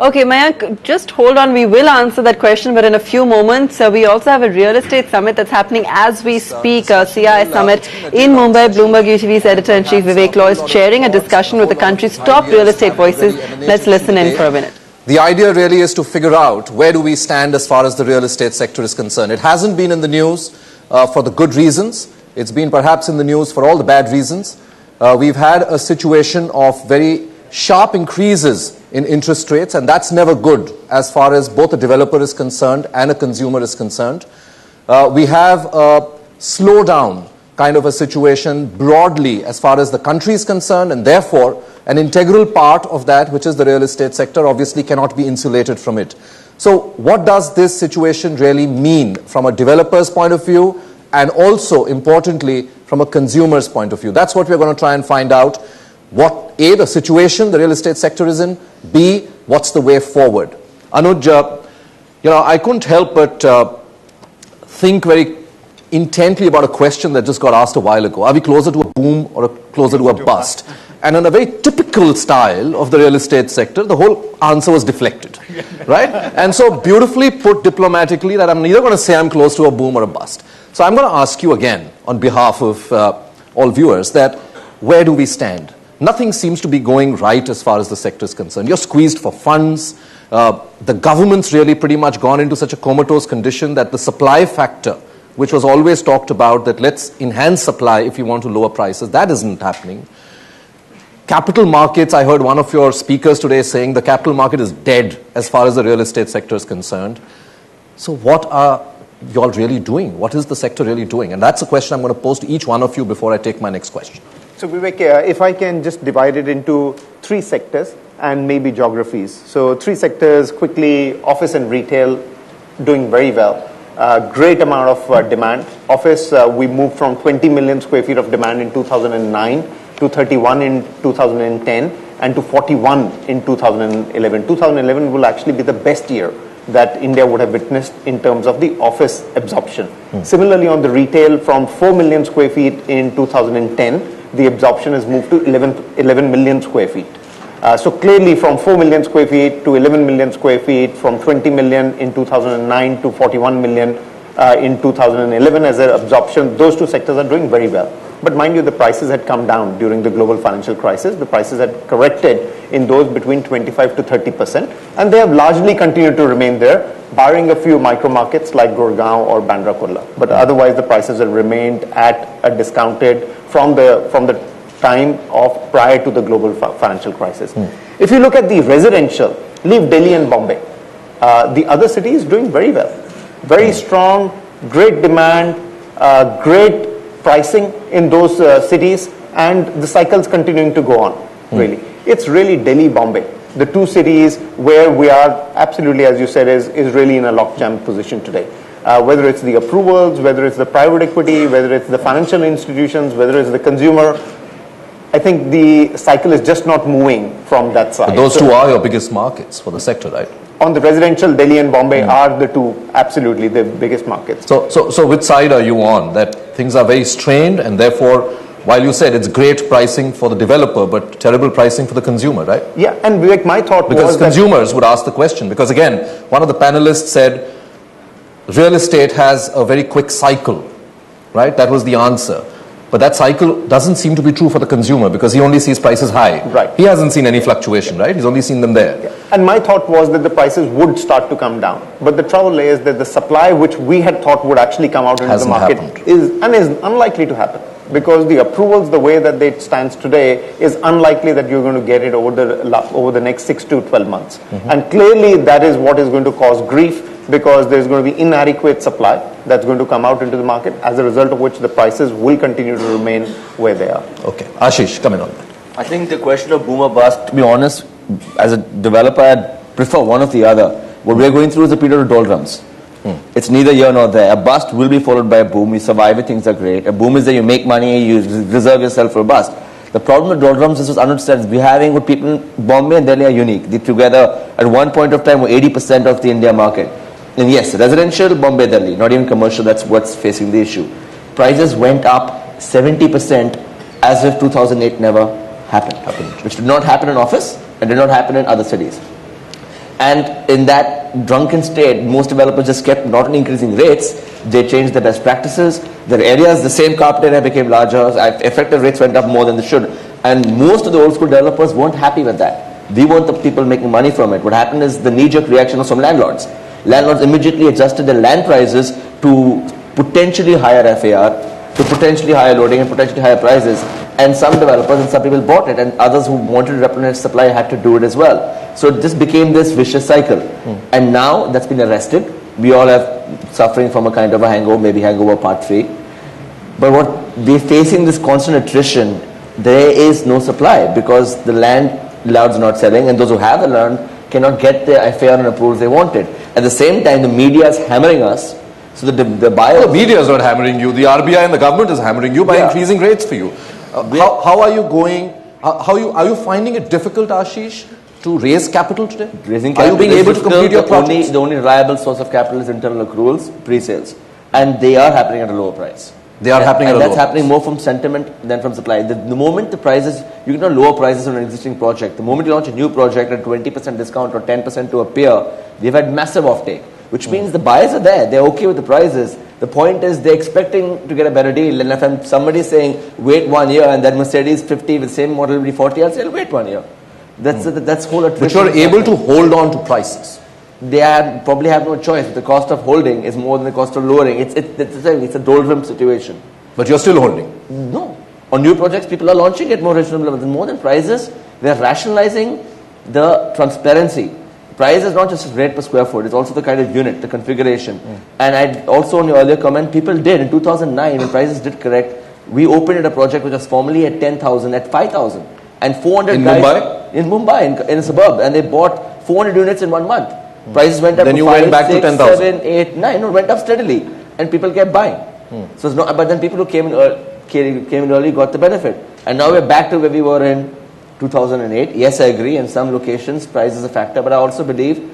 Okay, Mayank, just hold on. We will answer that question, but in a few moments. We also have a real estate summit that's happening as we speak, a CI summit in Mumbai. Bloomberg UTV's editor-in-chief Vivek Law is chairing a discussion with the country's top real estate voices. Let's listen in for a minute. The idea really is to figure out where do we stand as far as the real estate sector is concerned. It hasn't been in the news for the good reasons. It's been perhaps in the news for all the bad reasons. We've had a situation of very sharp increases in interest rates, and that's never good as far as both a developer is concerned and a consumer is concerned. We have a slowdown kind of a situation broadly as far as the country is concerned, and therefore an integral part of that, which is the real estate sector, obviously cannot be insulated from it. So what does this situation really mean from a developer's point of view, and also importantly from a consumer's point of view? That's what we're going to try and find out. What, A, the situation the real estate sector is in, B, what's the way forward? Anuj, I couldn't help but think very intently about a question that just got asked a while ago. Are we closer to a boom or closer to a bust? And in a very typical style of the real estate sector, the whole answer was deflected, right? And so beautifully put diplomatically that I'm neither going to say I'm close to a boom or a bust. So I'm going to ask you again on behalf of all viewers that where do we stand? Nothing seems to be going right as far as the sector is concerned. You're squeezed for funds. The government's really pretty much gone into such a comatose condition that the supply factor, which was always talked about, that let's enhance supply if you want to lower prices, that isn't happening. Capital markets, I heard one of your speakers today saying the capital market is dead as far as the real estate sector is concerned. So what are you all really doing? What is the sector really doing? And that's a question I'm going to pose to each one of you before I take my next question. So Vivek, if I can just divide it into three sectors and maybe geographies. So three sectors quickly: office and retail doing very well. Great amount of demand. Office, we moved from 20 million square feet of demand in 2009 to 31 in 2010 and to 41 in 2011. 2011 will actually be the best year that India would have witnessed in terms of the office absorption. Similarly, on the retail, from 4 million square feet in 2010, the absorption has moved to 11 million square feet. So clearly from 4 million square feet to 11 million square feet, from 20 million in 2009 to 41 million in 2011 as an absorption, those two sectors are doing very well. But mind you, the prices had come down during the global financial crisis. The prices had corrected in those between 25 to 30%, and they have largely continued to remain there, barring a few micro markets like Gurgaon or Bandra Kurla. But otherwise, the prices have remained at a discounted from the time of prior to the global financial crisis. If you look at the residential, leave Delhi and Bombay. The other city is doing very well. Very strong, great demand, great pricing in those cities, and the cycle's continuing to go on, really. It's really Delhi, Bombay, the two cities where we are absolutely, as you said, is really in a lockjam position today. Whether it's the approvals, whether it's the private equity, whether it's the financial institutions, whether it's the consumer, I think the cycle is just not moving from that side. But those two are your biggest markets for the sector, right? On the residential, Delhi and Bombay are the two, absolutely, the biggest markets. So which side are you on? That things are very strained, and therefore, while you said it's great pricing for the developer, but terrible pricing for the consumer, right? Yeah, and Vivek, my thought was because consumers would ask the question, because again, one of the panelists said, real estate has a very quick cycle, right? That was the answer. But that cycle doesn't seem to be true for the consumer because he only sees prices high. Right. He hasn't seen any fluctuation, right? He's only seen them there. Yeah. And my thought was that the prices would start to come down. But the trouble is that the supply which we had thought would actually come out into the market is unlikely to happen. Because the approvals, the way that it stands today, is unlikely that you're going to get it over the next 6 to 12 months. And clearly that is what is going to cause grief, because there's going to be inadequate supply that's going to come out into the market, as a result of which the prices will continue to remain where they are. Okay. Ashish, come in on that. I think the question of boom or bust, to be honest, as a developer, I'd prefer one or the other. What we're going through is a period of doldrums. It's neither here nor there. A bust will be followed by a boom. You survive it, things are great. A boom is that you make money, you reserve yourself for a bust. The problem with doldrums is, as Anuj said, we're having what people in Bombay and Delhi are unique. They together, at one point of time, were 80% of the India market. And yes, residential, Bombay, Delhi, not even commercial, that's what's facing the issue. Prices went up 70% as if 2008 never happened, which did not happen in office and did not happen in other cities. And in that drunken state, most developers just kept not only increasing rates, they changed their best practices. Their areas, the same carpet area became larger, effective rates went up more than they should. And most of the old school developers weren't happy with that. We want the people making money from it. What happened is the knee-jerk reaction of some landlords. Landlords immediately adjusted their land prices to potentially higher FAR, to potentially higher loading and potentially higher prices. And some developers and some people bought it, and others who wanted to replenish supply had to do it as well. So it just became this vicious cycle. And now that's been arrested. We all have suffering from a kind of a hangover, maybe hangover part 3. But what we're facing this constant attrition, there is no supply because the landlords are not selling, and those who have the land cannot get the FAR and approvals they wanted. At the same time, the media is hammering us. So the buyers... The media is not hammering you. The RBI and the government is hammering you by increasing rates for you. How are you going? Are you finding it difficult, Ashish, to raise capital today? Raising capital, are you being able to complete your projects? The only reliable source of capital is internal accruals, pre-sales. And they are happening at a lower price. They are happening at a lower price. And that's happening more from sentiment than from supply. The moment the prices, you cannot lower prices on an existing project. The moment you launch a new project at 20% discount or 10% to a peer, we've had massive offtake, which means the buyers are there. They're okay with the prices. The point is they're expecting to get a better deal. And if somebody is saying, wait 1 year, and then Mercedes 50 with the same model will be 40, I'll say, wait 1 year. That's whole attrition. But you're able to hold on to prices. They probably have no choice. The cost of holding is more than the cost of lowering. It's a doldrum situation. But you're still holding? No. On new projects, people are launching at more reasonable levels. And more than prices, they're rationalizing the transparency. Price is not just rate per square foot, it's also the kind of unit, the configuration. And also on your earlier comment, people did. In 2009, when prices did correct, we opened at a project which was formerly at 10,000 at 5,000. And 400 in guys... Mumbai? In Mumbai, in a suburb. And they bought 400 units in 1 month. Prices went up then to you 5, went back 6, to 10,000. 7, 8, 9. No, it went up steadily. And people kept buying. So it's not, but then people who came in early got the benefit. And now we're back to where we were in 2008. Yes, I agree. In some locations, price is a factor. But I also believe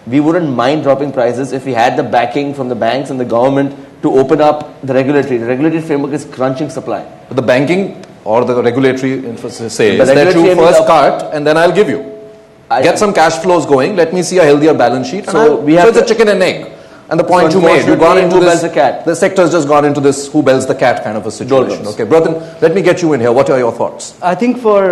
we wouldn't mind dropping prices if we had the backing from the banks and the government to open up the regulatory. The regulatory framework is crunching supply. But the banking or the regulatory says that you first cut and then I'll give you. Get some cash flows going. Let me see a healthier balance sheet. So it's a chicken and egg. And the point you made, you've gone into this, the sector has just gone into this who bells the cat kind of a situation. Okay, Bratin, let me get you in here. What are your thoughts? I think for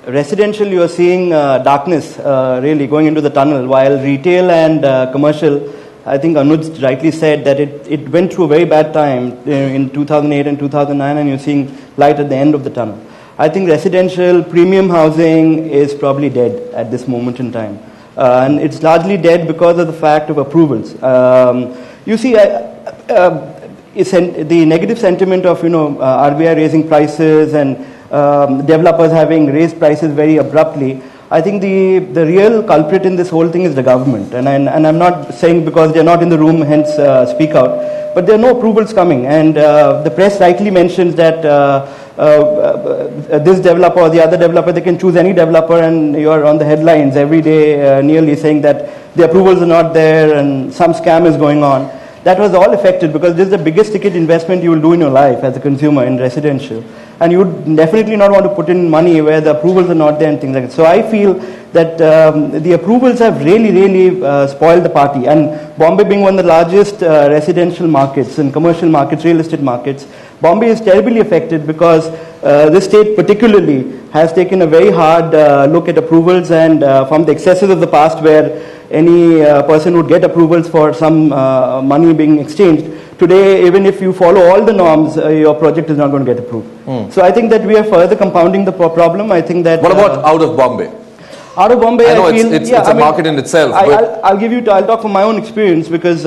residential, you are seeing darkness really going into the tunnel, while retail and commercial, I think Anuj rightly said that it went through a very bad time in 2008 and 2009, and you're seeing light at the end of the tunnel. I think residential premium housing is probably dead at this moment in time. And it's largely dead because of the fact of approvals. You see, the negative sentiment of RBI raising prices and developers having raised prices very abruptly. I think the real culprit in this whole thing is the government. And I'm not saying because they're not in the room, hence speak out. But there are no approvals coming. And the press rightly mentions that this developer or the other developer, they can choose any developer, and you're on the headlines every day nearly saying that the approvals are not there and some scam is going on. That was all affected because this is the biggest ticket investment you will do in your life as a consumer in residential. And you would definitely not want to put in money where the approvals are not there and things like that. So I feel that the approvals have really spoiled the party. And Bombay being one of the largest residential markets and commercial markets, real estate markets, Bombay is terribly affected because this state particularly has taken a very hard look at approvals, and from the excesses of the past where any person would get approvals for some money being exchanged. Today, even if you follow all the norms, your project is not going to get approved. So I think that we are further compounding the problem. I think that... What about out of Bombay? Out of Bombay, I know it's a market in itself. I'll talk from my own experience because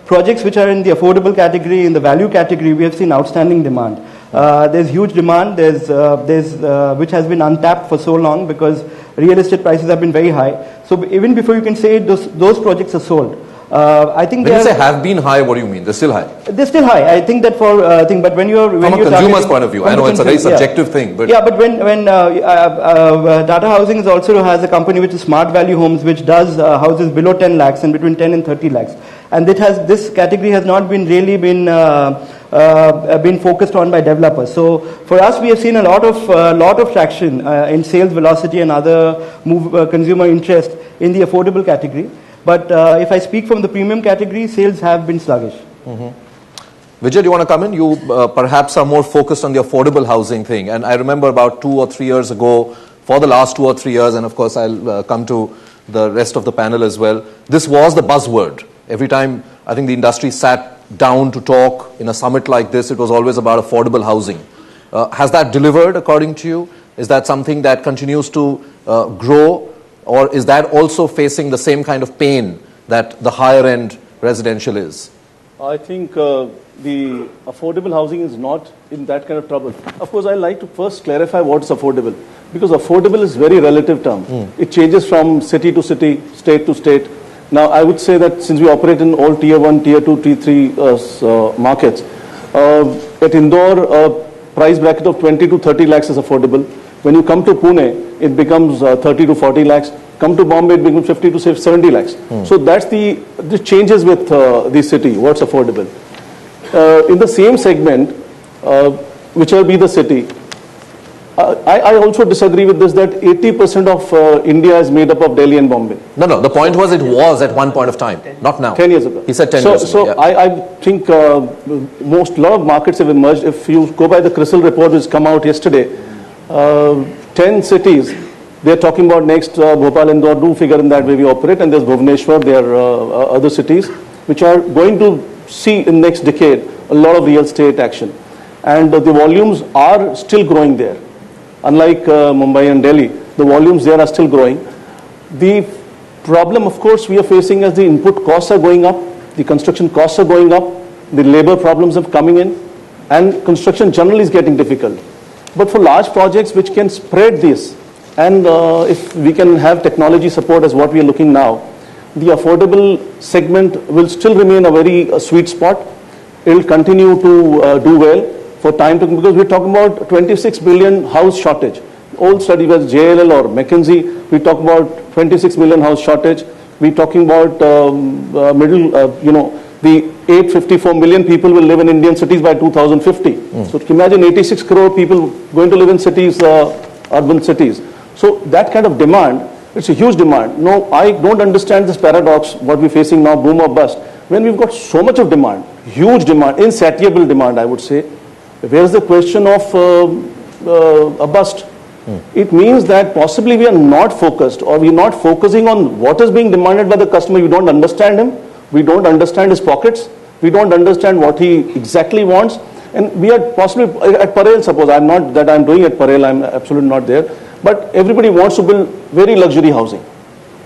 projects which are in the affordable category, in the value category, we have seen outstanding demand. There's huge demand. There's which has been untapped for so long because real estate prices have been very high. So even before you can say those projects are sold. I think when you say have been high, what do you mean? They're still high. They're still high. I think that but when you're from a consumer's point of view, I know it's a very subjective thing, but but when Tata Housing also has a company which is Smart Value Homes, which does houses below 10 lakhs and between 10 and 30 lakhs. And this category has not been really been focused on by developers. So for us, we have seen a lot of traction in sales velocity and other consumer interest in the affordable category. But if I speak from the premium category, sales have been sluggish. Vijay, do you want to come in? You perhaps are more focused on the affordable housing thing. And I remember about 2 or 3 years ago, for the last 2 or 3 years, and of course I'll come to the rest of the panel as well, this was the buzzword. Every time I think the industry sat down to talk in a summit like this, it was always about affordable housing. Has that delivered according to you? Is that something that continues to grow? Or is that also facing the same kind of pain that the higher end residential is? I think the affordable housing is not in that kind of trouble. Of course, I like to first clarify what's affordable, because affordable is very relative term. It changes from city to city, state to state. Now, I would say that since we operate in all tier 1, tier 2, tier 3 markets, at Indore, price bracket of 20 to 30 lakhs is affordable. When you come to Pune, it becomes 30 to 40 lakhs. Come to Bombay, it becomes 50 to 70 lakhs. So that's the changes with the city, what's affordable. In the same segment, whichever be the city, I also disagree with this that 80% of India is made up of Delhi and Bombay. No, the point was it was at one point of time, not now. 10 years ago. He said 10 years ago. So yeah. I think lot of markets have emerged. If you go by the CRISIL report which come out yesterday, 10 cities, they're talking about next Bhopal, Indore, do figure in that way we operate, and there's Bhubaneswar, there are other cities which are going to see in next decade a lot of real estate action. And the volumes are still growing there. Unlike Mumbai and Delhi, the volumes there are still growing. The problem, of course, we are facing as the input costs are going up, the construction costs are going up, the labor problems are coming in, and construction generally is getting difficult. But for large projects which can spread this, and if we can have technology support as what we are looking now, the affordable segment will still remain a very sweet spot. It will continue to do well for time to come, because we're talking about 26 billion house shortage. Old study was JLL or McKinsey, we talk about 26 million house shortage. We're talking about the 854 million people will live in Indian cities by 2050. So imagine 86 crore people going to live in cities, urban cities. So that kind of demand, it's a huge demand. No, I don't understand this paradox, what we're facing now, boom or bust. When we've got so much of demand, huge demand, insatiable demand, I would say, where's the question of a bust? It means that possibly we are not focused, or we're not focusing on what is being demanded by the customer. We don't understand him. We don't understand his pockets. We don't understand what he exactly wants. And we are possibly at Parel, suppose, I'm not that I'm doing at Parel, I'm absolutely not there. But everybody wants to build very luxury housing.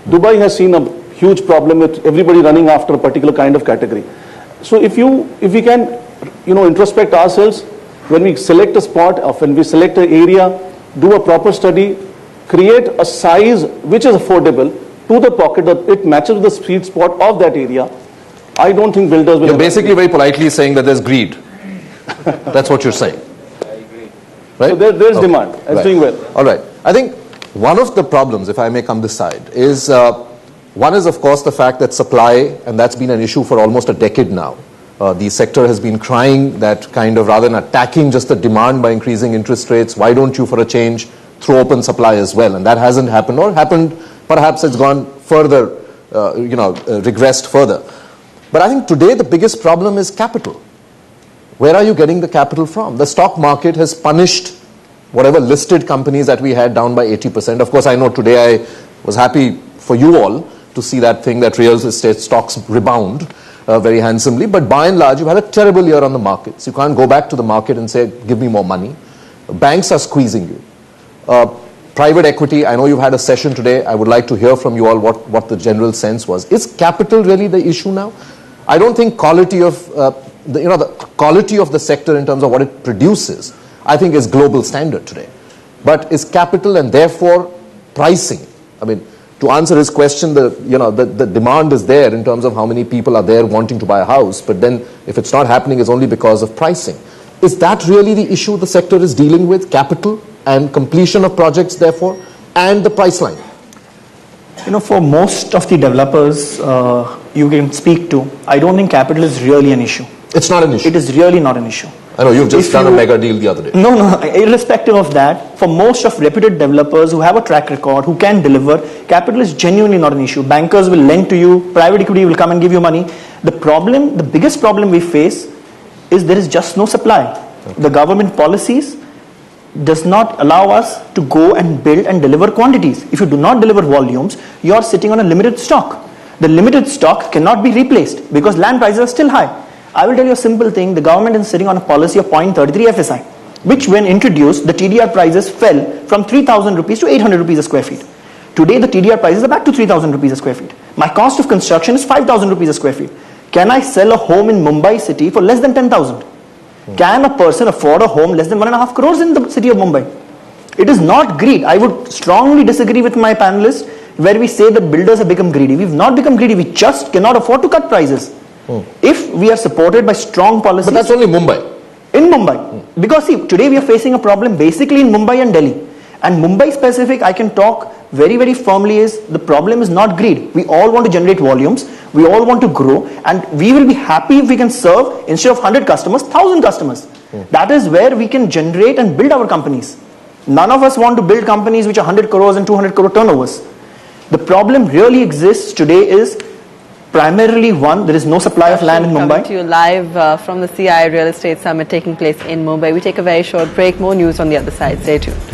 Dubai has seen a huge problem with everybody running after a particular kind of category. So if we can, introspect ourselves, when we select a spot, or when we select an area, do a proper study, create a size which is affordable to the pocket, that it matches the sweet spot of that area, I don't think builders will... You're basically very politely saying that there's greed. That's what you're saying. I agree. Right? So there's demand. It's doing well. All right. I think one of the problems, if I may come this side, is one is, of course, the fact that supply, and that's been an issue for almost a decade now. The sector has been crying that kind of, rather than attacking just the demand by increasing interest rates, why don't you, for a change, throw open supply as well? And that hasn't happened, or happened, perhaps it's gone further, regressed further. But I think today the biggest problem is capital. Where are you getting the capital from? The stock market has punished whatever listed companies that we had down by 80%. Of course, I know today I was happy for you all to see that thing, that real estate stocks rebound very handsomely. But by and large, you've had a terrible year on the markets. You can't go back to the market and say, give me more money. Banks are squeezing you. Private equity, I know you've had a session today. I would like to hear from you all what the general sense was. Is capital really the issue now? I don't think quality of the quality of the sector in terms of what it produces, I think, is global standard today. But is capital, and therefore pricing? I mean, to answer his question, the demand is there in terms of how many people are there wanting to buy a house, but then if it's not happening, it's only because of pricing. Is that really the issue the sector is dealing with? Capital and completion of projects, therefore, and the price line? For most of the developers, you can speak to, I don't think capital is really an issue. It's not an issue. It is really not an issue. I know, you've just done a mega deal the other day. No, irrespective of that, for most of reputed developers who have a track record, who can deliver, capital is genuinely not an issue. Bankers will lend to you, private equity will come and give you money. The biggest problem we face is there is just no supply. Okay. The government policies does not allow us to go and build and deliver quantities. If you do not deliver volumes, you are sitting on a limited stock. The limited stock cannot be replaced because land prices are still high. I will tell you a simple thing. The government is sitting on a policy of 0.33 FSI, which when introduced, the TDR prices fell from 3,000 rupees to 800 rupees a square feet. Today, the TDR prices are back to 3,000 rupees a square feet. My cost of construction is 5,000 rupees a square feet. Can I sell a home in Mumbai city for less than 10,000? Can a person afford a home less than 1.5 crores in the city of Mumbai? It is not greed. I would strongly disagree with my panelists where we say that builders have become greedy. We've not become greedy. We just cannot afford to cut prices. If we are supported by strong policies. But that's only Mumbai. In Mumbai. Because see, today we are facing a problem basically in Mumbai and Delhi. And Mumbai specific, I can talk very, very firmly is the problem is not greed. We all want to generate volumes. We all want to grow. And we will be happy if we can serve, instead of 100 customers, 1,000 customers. That is where we can generate and build our companies. None of us want to build companies which are 100 crores and 200 crore turnovers. The problem really exists today is primarily one, there is no supply of land in Mumbai. Coming to you live from the CI Real Estate Summit taking place in Mumbai. We take a very short break. More news on the other side. Stay tuned.